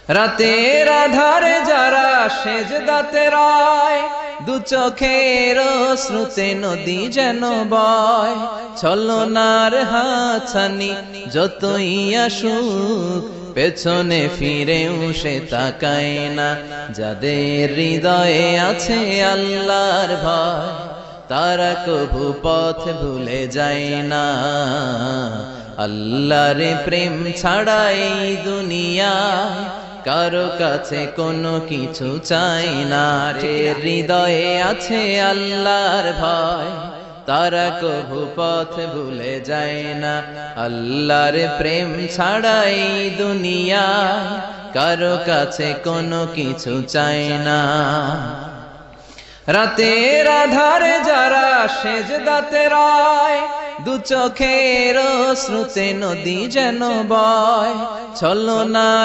রাতের আধারে যারা সেজদাতে রায়, দু চোখের শ্রুতে নদী যেন বয়। ছলনার হাতছানি যতই আসুক, পেছনে ফিরেও সে তাকায় না। যাদের হৃদয়ে আছে আল্লাহর ভয়, তারা কভু পথ ভুলে যায় না। আল্লাহর প্রেম ছাড়া এই দুনিয়ায় কারো কাছে কোনো কিছু চাই না। যে হৃদয়ে আছে আল্লাহর ভয়, তারা কভু পথ ভুলে যায় না। আল্লাহর প্রেম ছাড়া এই দুনিয়ায় কারো কাছে কোনো কিছু চাই না। রাতের আধারে যারা সেজদাতে রায়, দু চোখের শ্রুতে নদী যেন বয়। ছলনা